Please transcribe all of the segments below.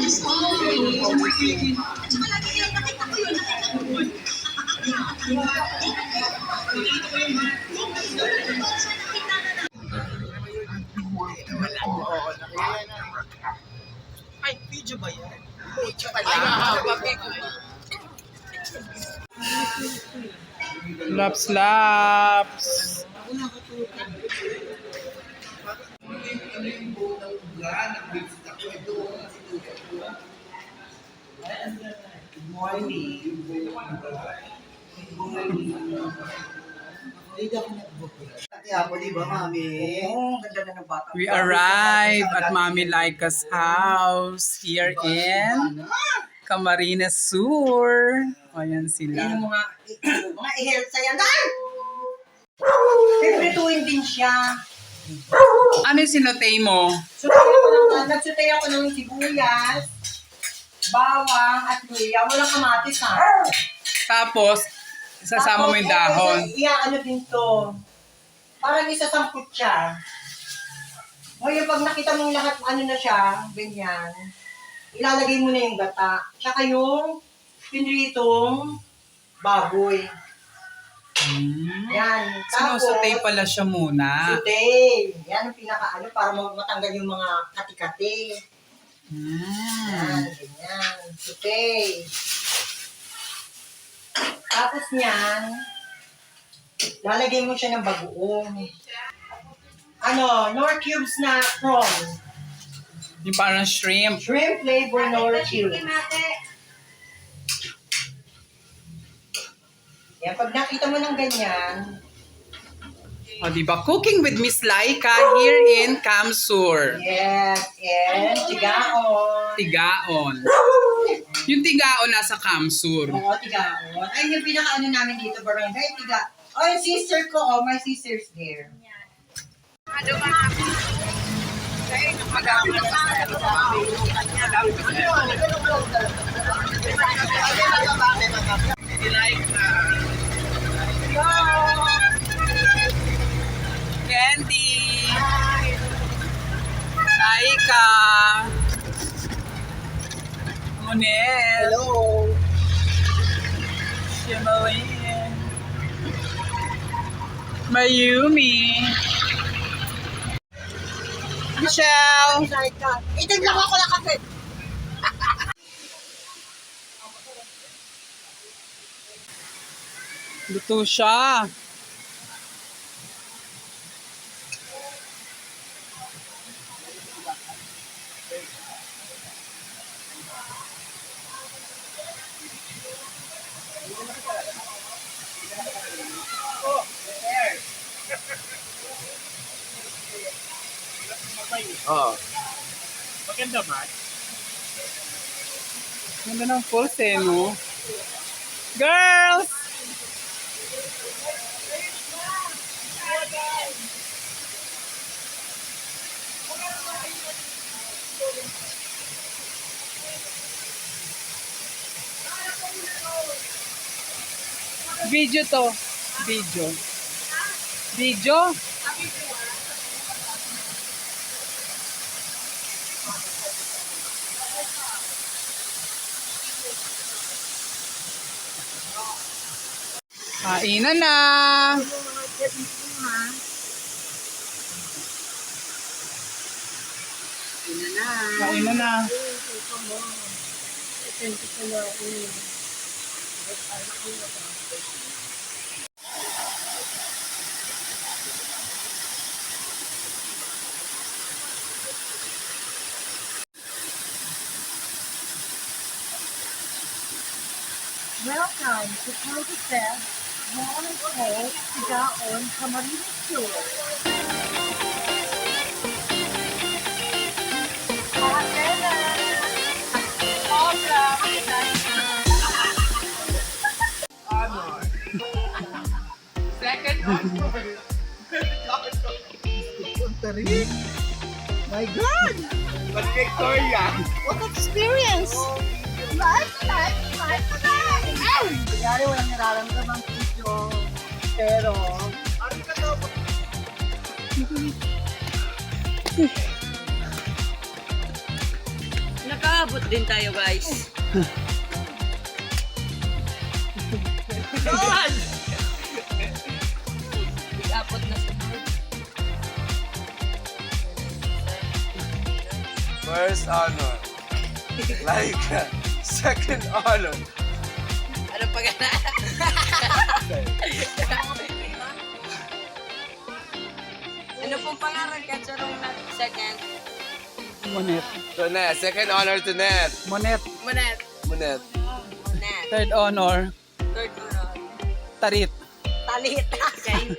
Ay, video ba yan? Video pala. Laps, laps. Good morning. We arrive at Mami Laika's house here in Camarines Sur. Ayan sila. Mga i-hair sa yan. Pipituin din siya. Ano yung sinotay mo? Nagsutay ako ng sibuyas, bawang, at luya. Walang kamatis ha. Tapos, isasama mo yung dahon. Ano din to. Parang isasamput siya. Ngayon, pag nakita mong lahat, ano na siya, ganyan, ilalagay mo na yung gata. Tsaka yung pinritong baboy. Yan. Tapos, Sinusutay pala siya muna. sutay. Yan ang pinaka-ano para matanggal yung mga kati-kati. Yan, ganyan. Sutay. Tapos niyan, lalagay mo siya ng bagoong. Nor cubes na prawn. Yung parang shrimp. Shrimp flavor nor cubes. Yan, pag nakita mo ng ganyan, O, diba? Cooking with Miss Laika here in Camsur. yes, and tigaon. Tigaon. Yung tigaon nasa Camsur. Oo, tigaon. Ay, yung pinaka-ano namin dito, barangay, tiga. Oh, yung sister ko, my sister's there. Candy. Laika. Monel. Hello. Shimalin. Mayumi. Michelle. Itig lang ako ng kape. Luto siya. Oo. Maganda ba? Ganda ng pulse eh, no? Girls! Video to. Video. Video? Kainan na. Kainan na. Welcome to County Fest, Mall and Cold, Tigaon, Camarines Sur. My God! But Victoria! What experience? Kaya walang nararamdaman video, pero Naka Mag-aabot din tayo, guys. Mag-aabot na sunod. First honor. Laika. Second honor. Ano pa gana? Ano pong pangalan ka? Sarong na second. Monet. To Net. Second honor to Net. Monet. Manet. Munet. Manet. Third honor. Third honor. Tarit. Talit. Okay.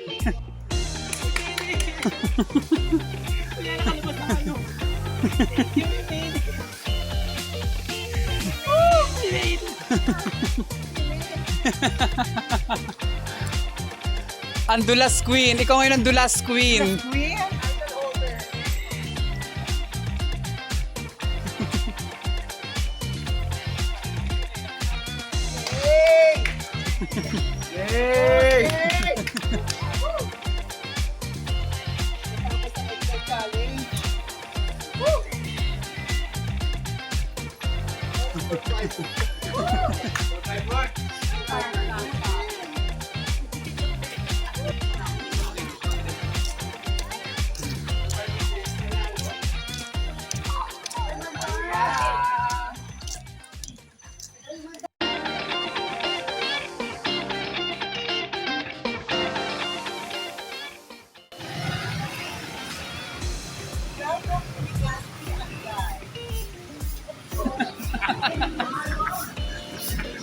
Ang Dulas Queen. Ikaw ngayon ang Dulas Queen. Queen? Yay!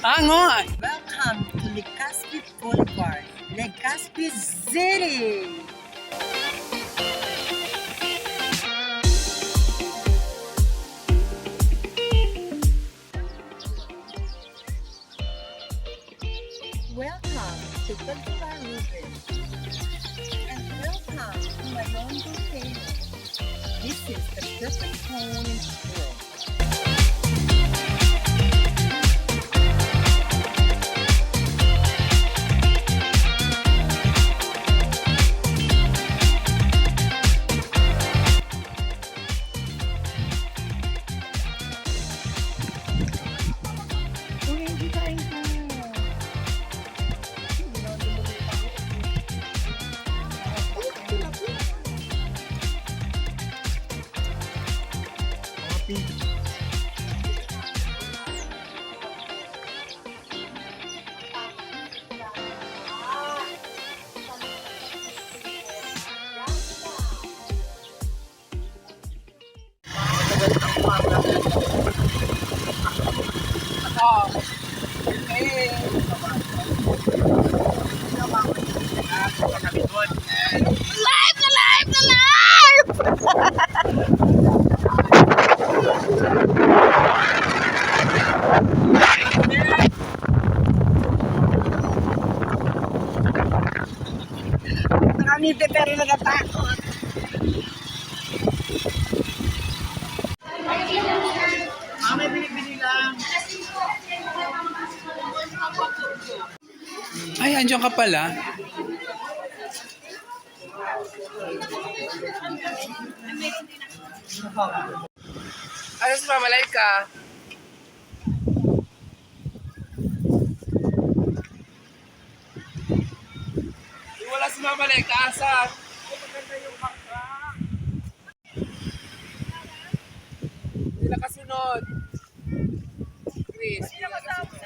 Angon! Welcome to Legazpi Boulevard, Legazpi City! Welcome to Cultivar Rubens. And welcome to my own volcano. This is the perfect home in the world. Uy, hindi kain ka. Nakangiti pero nagatakot. Ay, andiyan ka pala. Ano si Mama Laika? Wala si Mama Laika. Asan? Maganda yung bangka. Hindi nakasunod. Chris, hindi nakasunod.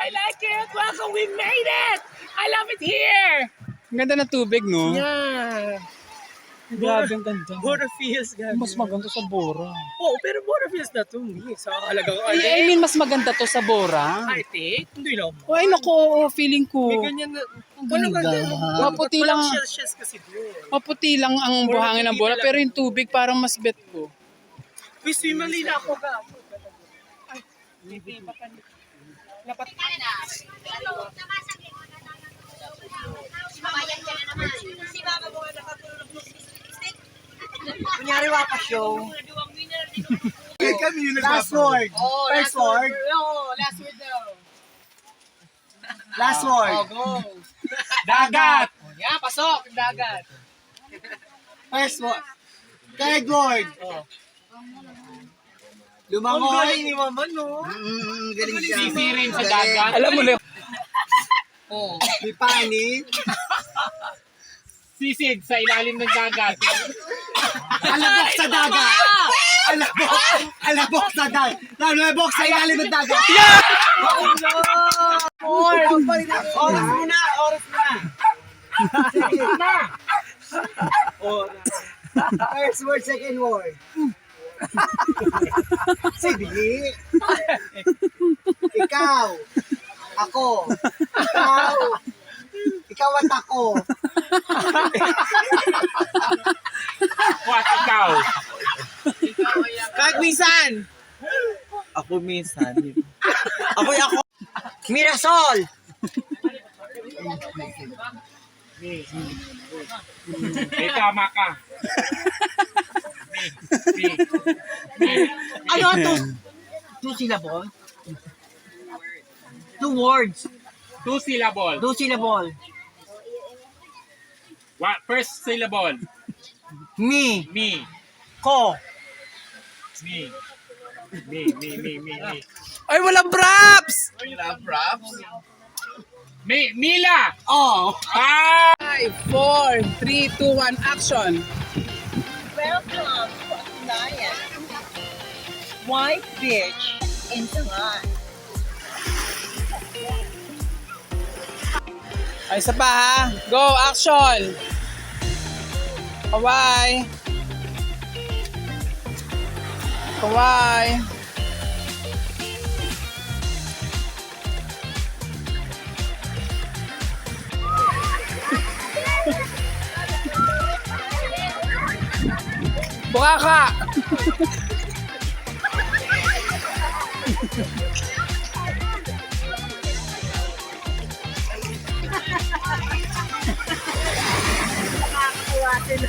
I like it! Welcome, we made it! I love it here! Ang ganda ng tubig, no? Yeah. Grabe ang ganda. Bora Fields, gabi. Mas maganda sa Bora. Oo, pero Bora Fields na to. Sa halagang I mean, mas maganda to sa Bora. I think. Hindi lang. Oh, ay, naku, oo, feeling ko. May ganyan na. Walang Maputi lang. shells kasi doon. Maputi lang ang buhangin ng Bora, pero yung tubig parang mas bet ko. Uy, swimali na ako ga. Kunyari wapa show. Last word. First word. Last word. Dagat! First word. Third word. Lumangoy. Ang galing ni Mama, no? Galing siya. Sisirin sa dagat. Alam mo na. Pipani. Sisid sa ilalim ng dagat. Alabok sa dagat. Alabok sa dagat. Alabok sa ilalim ng dagat. Oras muna. First word, second word. Sige. Ikaw. Ako. Ikaw at ako. What ikaw? Kahit minsan. Ako minsan. Ako. Mirasol! May tama ka. Ano to? Two syllable? Two words. Two syllable. Two syllable. What? First syllable. Me. Me. Ko. Me. Ay, walang props! Mila! Oh. 5, 4, 3, 2, 1, action! Welcome to Atlayan. White Beach in July. Ay, isa pa ha. Go, action! Kawai! Kawai! Buka ka! Nakakakuha sila.